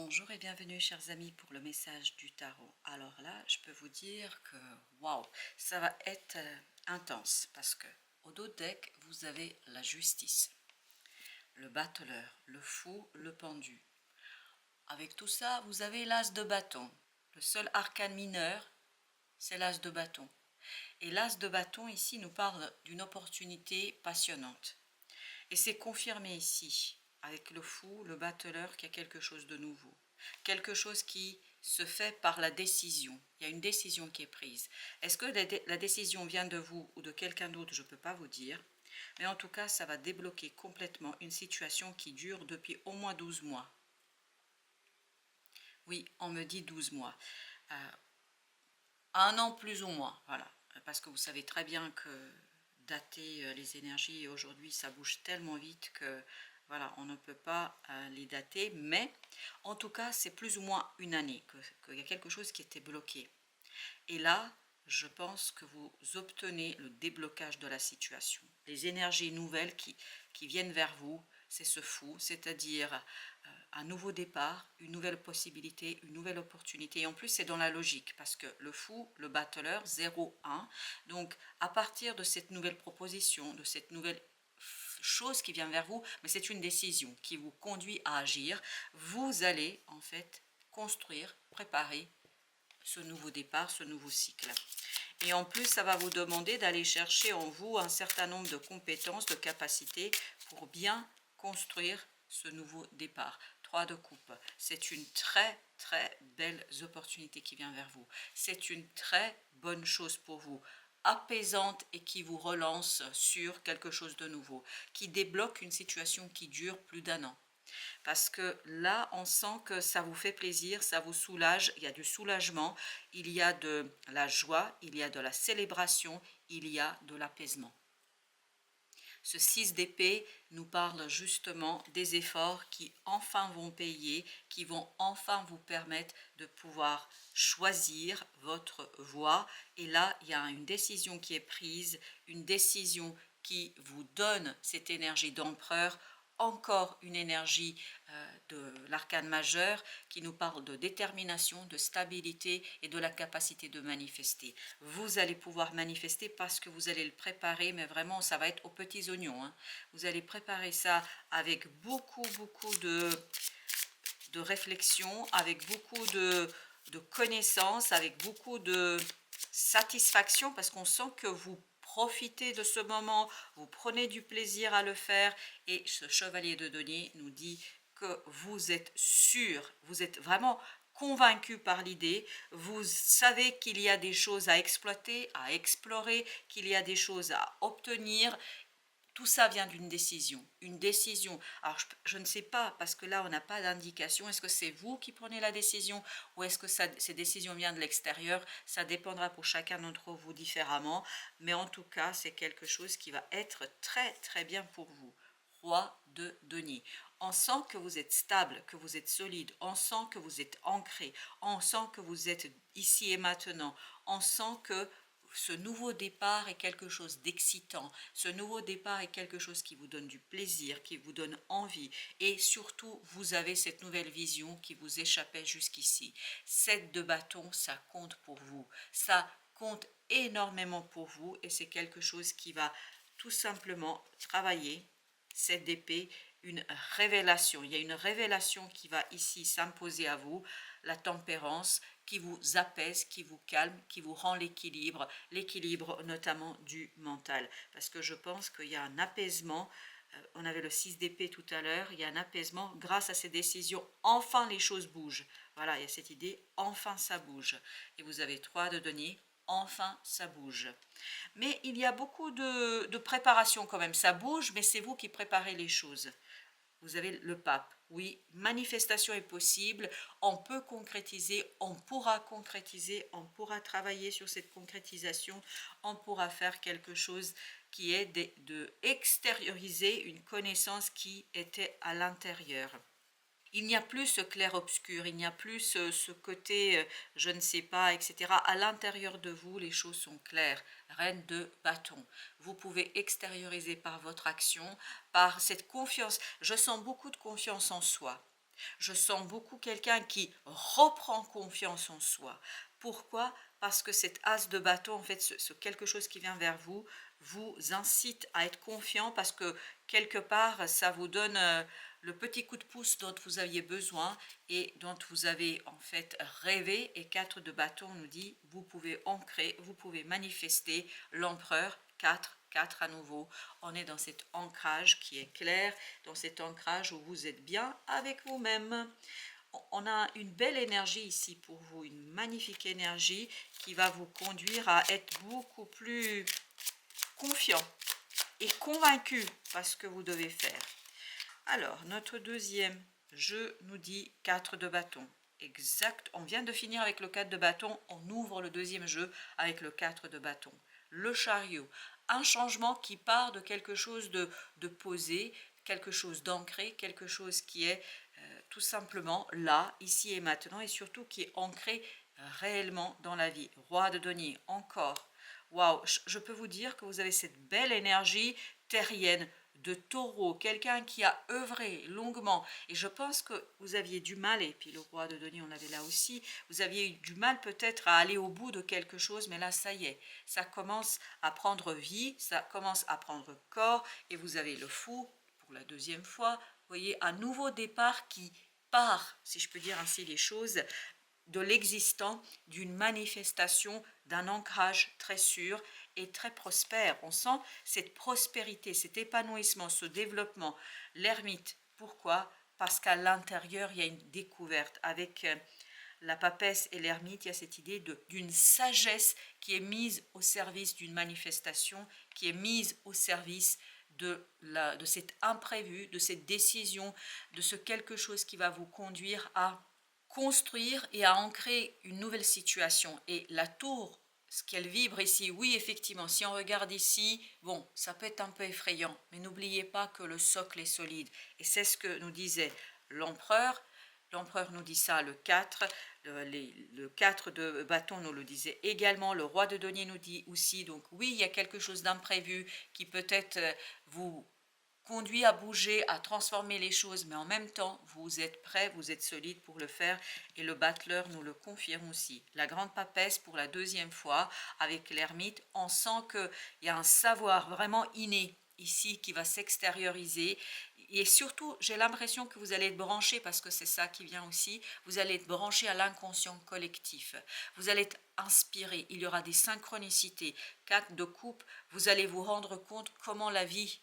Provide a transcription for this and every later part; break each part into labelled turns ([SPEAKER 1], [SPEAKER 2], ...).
[SPEAKER 1] Bonjour et bienvenue chers amis pour le message du tarot. Alors là, je peux vous dire que waouh, ça va être intense parce que au dos deck, vous avez la justice, le battleur, le fou, le pendu. Avec tout ça, vous avez l'as de bâton. Le seul arcane mineur, c'est l'as de bâton. Et l'as de bâton ici nous parle d'une opportunité passionnante. Et c'est confirmé ici, avec le fou, le battleur, qu'il y a quelque chose de nouveau. Quelque chose qui se fait par la décision. Il y a une décision qui est prise. Est-ce que la décision vient de vous ou de quelqu'un d'autre? Je ne peux pas vous dire. Mais en tout cas, ça va débloquer complètement une situation qui dure depuis au moins 12 mois. Oui, on me dit 12 mois. Un an plus ou moins, voilà. Parce que vous savez très bien que dater les énergies aujourd'hui, ça bouge tellement vite que voilà, on ne peut pas les dater. Mais en tout cas, c'est plus ou moins une année qu'il y a quelque chose qui était bloqué. Et là, je pense que vous obtenez le déblocage de la situation. Les énergies nouvelles qui viennent vers vous, c'est ce fou, c'est-à-dire un nouveau départ, une nouvelle possibilité, une nouvelle opportunité. Et en plus, c'est dans la logique, parce que le fou, le battleur, 0-1. Donc, à partir de cette nouvelle proposition, de cette nouvelle chose qui vient vers vous, mais c'est une décision qui vous conduit à agir, vous allez en fait construire, préparer ce nouveau départ, ce nouveau cycle. Et en plus, ça va vous demander d'aller chercher en vous un certain nombre de compétences, de capacités pour bien construire ce nouveau départ. 3 de coupe, c'est une très très belle opportunité qui vient vers vous. C'est une très bonne chose pour vous, apaisante et qui vous relance sur quelque chose de nouveau, qui débloque une situation qui dure plus d'un an. Parce que là, on sent que ça vous fait plaisir, ça vous soulage, il y a du soulagement, il y a de la joie, il y a de la célébration, il y a de l'apaisement. Ce 6 d'épée nous parle justement des efforts qui enfin vont payer, qui vont enfin vous permettre de pouvoir choisir votre voie. Et là, il y a une décision qui est prise, une décision qui vous donne cette énergie d'empereur, encore une énergie de l'arcane majeur qui nous parle de détermination, de stabilité et de la capacité de manifester. Vous allez pouvoir manifester parce que vous allez le préparer, mais vraiment ça va être aux petits oignons. Hein. Vous allez préparer ça avec beaucoup de réflexion, avec beaucoup de connaissances, avec beaucoup de satisfaction parce qu'on sent que vous profitez de ce moment, vous prenez du plaisir à le faire et ce chevalier de denier nous dit que vous êtes sûr, vous êtes vraiment convaincu par l'idée, vous savez qu'il y a des choses à exploiter, à explorer, qu'il y a des choses à obtenir. Tout ça vient d'une décision, une décision. Alors, je ne sais pas, parce que là, on n'a pas d'indication. Est-ce que c'est vous qui prenez la décision ou est-ce que ces décisions viennent de l'extérieur? Ça dépendra pour chacun d'entre vous différemment. Mais en tout cas, c'est quelque chose qui va être très, très bien pour vous. Roi de denier. On sent que vous êtes stable, que vous êtes solide. On sent que vous êtes ancré. On sent que vous êtes ici et maintenant. On sent que ce nouveau départ est quelque chose d'excitant, ce nouveau départ est quelque chose qui vous donne du plaisir, qui vous donne envie et surtout vous avez cette nouvelle vision qui vous échappait jusqu'ici. 7 de bâton, ça compte pour vous, ça compte énormément pour vous et c'est quelque chose qui va tout simplement travailler cette d'épée, une révélation. Il y a une révélation qui va ici s'imposer à vous, la tempérance, qui vous apaise, qui vous calme, qui vous rend l'équilibre notamment du mental. Parce que je pense qu'il y a un apaisement, on avait le 6 d'épée tout à l'heure, il y a un apaisement grâce à ces décisions. Enfin les choses bougent. Voilà, il y a cette idée, enfin ça bouge. Et vous avez 3 de denier, enfin ça bouge. Mais il y a beaucoup de préparation quand même. Ça bouge, mais c'est vous qui préparez les choses. Vous avez le pape. Oui, manifestation est possible. On peut concrétiser, on pourra travailler sur cette concrétisation. On pourra faire quelque chose qui est de extérioriser une connaissance qui était à l'intérieur. Il n'y a plus ce clair-obscur, il n'y a plus ce côté je ne sais pas, etc. À l'intérieur de vous, les choses sont claires. Reine de bâton. Vous pouvez extérioriser par votre action, par cette confiance. Je sens beaucoup de confiance en soi. Je sens beaucoup quelqu'un qui reprend confiance en soi. Pourquoi? Parce que cet as de bâton, en fait, ce quelque chose qui vient vers vous, vous incite à être confiant parce que quelque part, ça vous donne le petit coup de pouce dont vous aviez besoin et dont vous avez en fait rêvé. Et 4 de bâton nous dit, vous pouvez ancrer, vous pouvez manifester l'empereur 4. 4 à nouveau, on est dans cet ancrage qui est clair, dans cet ancrage où vous êtes bien avec vous-même. On a une belle énergie ici pour vous, une magnifique énergie qui va vous conduire à être beaucoup plus confiant et convaincu par ce que vous devez faire. Alors, notre deuxième jeu nous dit 4 de bâton. Exact, on vient de finir avec le 4 de bâton, on ouvre le deuxième jeu avec le 4 de bâton. Le chariot, un changement qui part de quelque chose de posé, quelque chose d'ancré, quelque chose qui est tout simplement là, ici et maintenant, et surtout qui est ancré réellement dans la vie. Roi de denier, encore. Waouh, je peux vous dire que vous avez cette belle énergie terrienne de taureau, quelqu'un qui a œuvré longuement, et je pense que vous aviez du mal, et puis le roi de denier on avait là aussi, vous aviez eu du mal peut-être à aller au bout de quelque chose, mais là ça y est, ça commence à prendre vie, ça commence à prendre corps, et vous avez le fou pour la deuxième fois, vous voyez un nouveau départ qui part, si je peux dire ainsi les choses, de l'existant, d'une manifestation, d'un ancrage très sûr et très prospère. On sent cette prospérité, cet épanouissement, ce développement. L'ermite, pourquoi? Parce qu'à l'intérieur, il y a une découverte. Avec la papesse et l'ermite, il y a cette idée d'une sagesse qui est mise au service d'une manifestation, qui est mise au service de cet imprévu, de cette décision, de ce quelque chose qui va vous conduire à construire et à ancrer une nouvelle situation. Et la tour, ce qu'elle vibre ici, oui effectivement, si on regarde ici, bon, ça peut être un peu effrayant, mais n'oubliez pas que le socle est solide. Et c'est ce que nous disait l'empereur. L'empereur nous dit ça, le 4, le 4 de bâton nous le disait également, le roi de denier nous dit aussi, donc oui, il y a quelque chose d'imprévu qui peut-être vous conduit à bouger, à transformer les choses, mais en même temps, vous êtes prêt, vous êtes solide pour le faire, et le battleur nous le confirme aussi. La grande papesse, pour la deuxième fois, avec l'ermite, on sent qu'il y a un savoir vraiment inné ici qui va s'extérioriser, et surtout, j'ai l'impression que vous allez être branché, parce que c'est ça qui vient aussi, vous allez être branché à l'inconscient collectif, vous allez être inspiré, il y aura des synchronicités, 4 de coupe, vous allez vous rendre compte comment la vie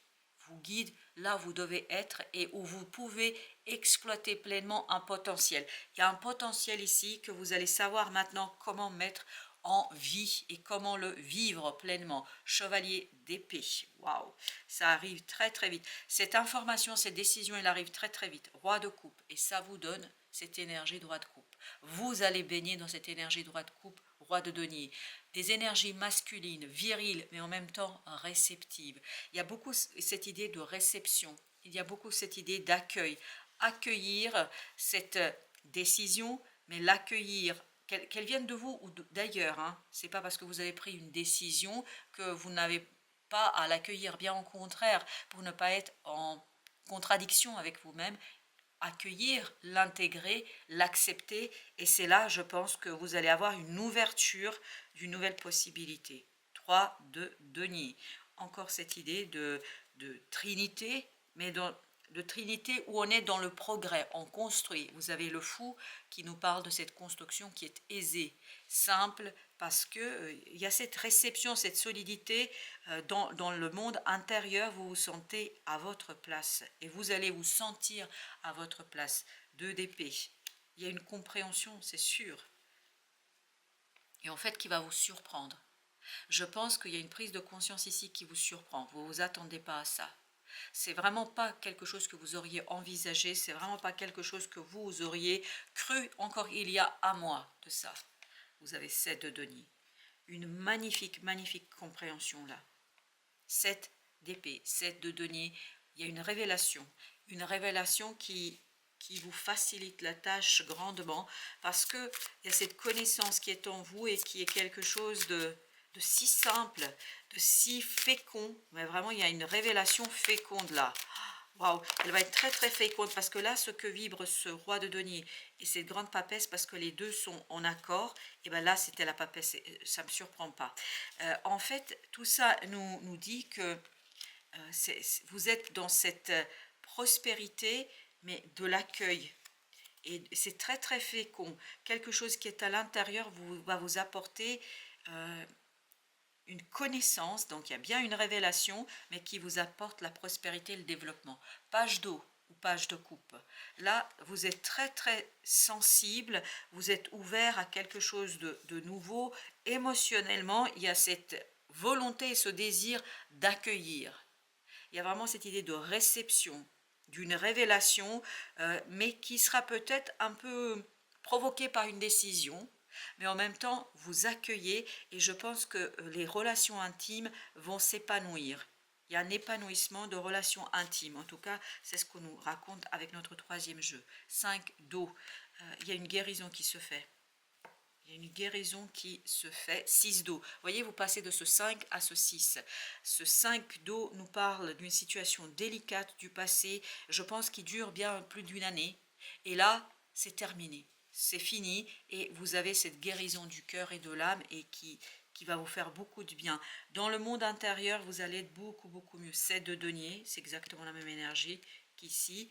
[SPEAKER 1] vous guide là où vous devez être et où vous pouvez exploiter pleinement un potentiel. Il y a un potentiel ici que vous allez savoir maintenant comment mettre en vie et comment le vivre pleinement. Chevalier d'épée, waouh, ça arrive très très vite. Cette information, cette décision, elle arrive très très vite. Roi de coupe, et ça vous donne cette énergie droit de coupe. Vous allez baigner dans cette énergie droit de coupe, roi de denier. Des énergies masculines, viriles, mais en même temps réceptives. Il y a beaucoup cette idée de réception, il y a beaucoup cette idée d'accueil. Accueillir cette décision, mais l'accueillir, qu'elle vienne de vous ou d'ailleurs. Hein. Ce n'est pas parce que vous avez pris une décision que vous n'avez pas à l'accueillir, bien au contraire, pour ne pas être en contradiction avec vous-même, accueillir, l'intégrer, l'accepter, et c'est là, je pense, que vous allez avoir une ouverture d'une nouvelle possibilité. 3 de denier. Encore cette idée de trinité, mais de trinité où on est dans le progrès, on construit. Vous avez le fou qui nous parle de cette construction qui est aisée, simple, parce que il y a cette réception, cette solidité dans le monde intérieur, vous vous sentez à votre place et vous allez vous sentir à votre place. 2 d'épée, il y a une compréhension, c'est sûr, et en fait qui va vous surprendre. Je pense qu'il y a une prise de conscience ici qui vous surprend, vous ne vous attendez pas à ça. C'est vraiment pas quelque chose que vous auriez envisagé, c'est vraiment pas quelque chose que vous auriez cru encore il y a un mois de ça. Vous avez 7 de denier. Une magnifique, magnifique compréhension là. 7 d'épée, 7 de denier. Il y a une révélation qui vous facilite la tâche grandement parce qu'il y a cette connaissance qui est en vous et qui est quelque chose de si simple, de si fécond, mais vraiment il y a une révélation féconde là. Waouh, elle va être très très féconde parce que là, ce que vibre ce roi de denier et cette grande papesse, parce que les deux sont en accord, et ben là, c'était la papesse, et ça me surprend pas. En fait, tout ça nous dit que vous êtes dans cette prospérité, mais de l'accueil. Et c'est très très fécond. Quelque chose qui est à l'intérieur va vous apporter une connaissance, donc il y a bien une révélation, mais qui vous apporte la prospérité et le développement. Page d'eau ou page de coupe. Là, vous êtes très très sensible, vous êtes ouvert à quelque chose de nouveau. Émotionnellement, il y a cette volonté et ce désir d'accueillir. Il y a vraiment cette idée de réception, d'une révélation, mais qui sera peut-être un peu provoquée par une décision, mais en même temps, vous accueillez et je pense que les relations intimes vont s'épanouir. Il y a un épanouissement de relations intimes. En tout cas, c'est ce qu'on nous raconte avec notre troisième jeu. 5 d'eau. Il y a une guérison qui se fait. Il y a une guérison qui se fait. 6 d'eau. Vous voyez, vous passez de ce 5 à ce 6. Ce 5 d'eau nous parle d'une situation délicate du passé, je pense qui dure bien plus d'une année. Et là, c'est terminé. C'est fini et vous avez cette guérison du cœur et de l'âme et qui va vous faire beaucoup de bien. Dans le monde intérieur, vous allez être beaucoup, beaucoup mieux. 7 de denier, c'est exactement la même énergie qu'ici.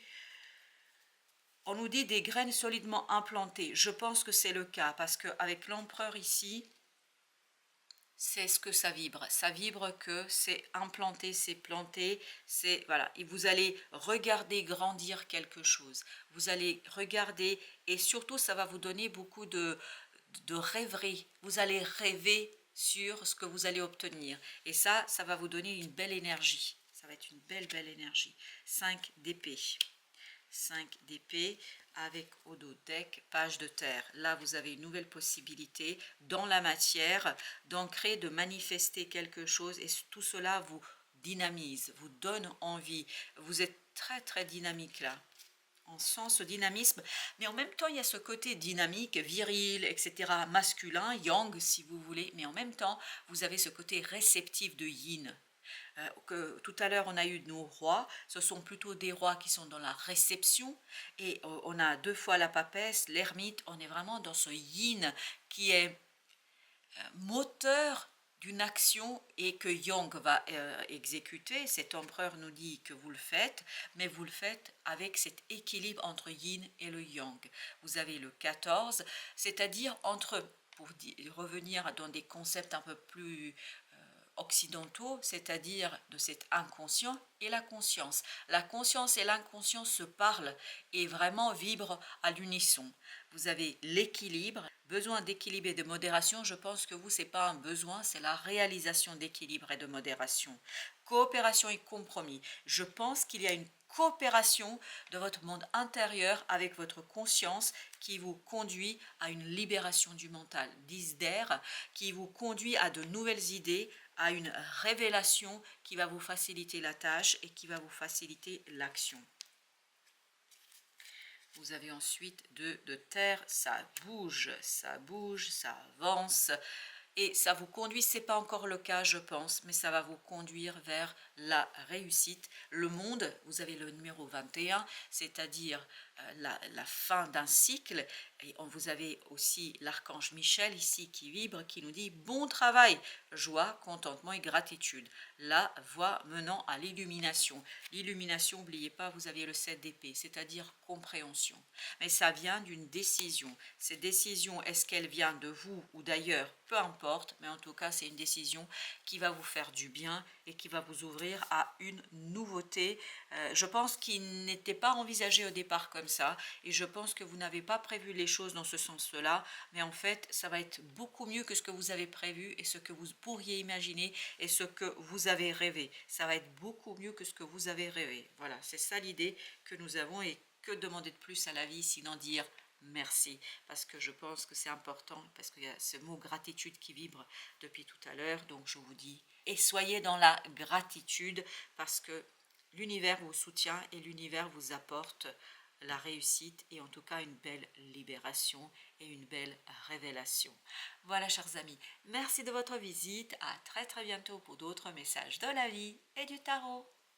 [SPEAKER 1] On nous dit des graines solidement implantées. Je pense que c'est le cas parce qu'avec l'empereur ici, c'est ce que ça vibre. Ça vibre que c'est implanté, c'est planté, c'est voilà. Et vous allez regarder grandir quelque chose. Vous allez regarder et surtout ça va vous donner beaucoup de rêverie. Vous allez rêver sur ce que vous allez obtenir. Et ça va vous donner une belle énergie. Ça va être une belle, belle énergie. 5 d'épée. 5 d'épée avec au dos deck, page de terre. Là, vous avez une nouvelle possibilité dans la matière d'ancrer, de manifester quelque chose et tout cela vous dynamise, vous donne envie. Vous êtes très très dynamique là. On sent ce dynamisme, mais en même temps, il y a ce côté dynamique, viril, etc., masculin, yang si vous voulez, mais en même temps, vous avez ce côté réceptif de yin. Que tout à l'heure on a eu nos rois, ce sont plutôt des rois qui sont dans la réception et on a deux fois la papesse, l'ermite, on est vraiment dans ce yin qui est moteur d'une action et que Yang va exécuter. Cet empereur nous dit que vous le faites, mais vous le faites avec cet équilibre entre yin et le yang. Vous avez le 14, c'est-à-dire entre, pour revenir dans des concepts un peu plus occidentaux, c'est-à-dire de cet inconscient et la conscience. La conscience et l'inconscient se parlent et vraiment vibrent à l'unisson. Vous avez l'équilibre, besoin d'équilibre et de modération. Je pense que vous, ce n'est pas un besoin, c'est la réalisation d'équilibre et de modération. Coopération et compromis. Je pense qu'il y a une coopération de votre monde intérieur avec votre conscience qui vous conduit à une libération du mental. 10 d'air qui vous conduit à de nouvelles idées, à une révélation qui va vous faciliter la tâche et qui va vous faciliter l'action. Vous avez ensuite de terre, ça bouge, ça avance. Et ça vous conduit, ce n'est pas encore le cas je pense, mais ça va vous conduire vers la réussite. Le monde, vous avez le numéro 21, c'est-à-dire la fin d'un cycle. Et vous avez aussi l'archange Michel ici qui vibre, qui nous dit bon travail, joie, contentement et gratitude. La voie menant à l'illumination. L'illumination, n'oubliez pas, vous aviez le 7 d'épée, c'est-à-dire compréhension. Mais ça vient d'une décision. Cette décision, est-ce qu'elle vient de vous ou d'ailleurs? Peu importe, mais en tout cas, c'est une décision qui va vous faire du bien et qui va vous ouvrir à une nouveauté. Je pense qu'il n'était pas envisagé au départ comme ça et je pense que vous n'avez pas prévu les choses dans ce sens-là, mais en fait, ça va être beaucoup mieux que ce que vous avez prévu et ce que vous pourriez imaginer et ce que vous avez rêvé. Ça va être beaucoup mieux que ce que vous avez rêvé. Voilà, c'est ça l'idée que nous avons et que demander de plus à la vie sinon dire merci, parce que je pense que c'est important, parce qu'il y a ce mot gratitude qui vibre depuis tout à l'heure, donc je vous dis, et soyez dans la gratitude, parce que l'univers vous soutient et l'univers vous apporte la réussite et en tout cas une belle libération et une belle révélation. Voilà chers amis, merci de votre visite, à très très bientôt pour d'autres messages de la vie et du tarot.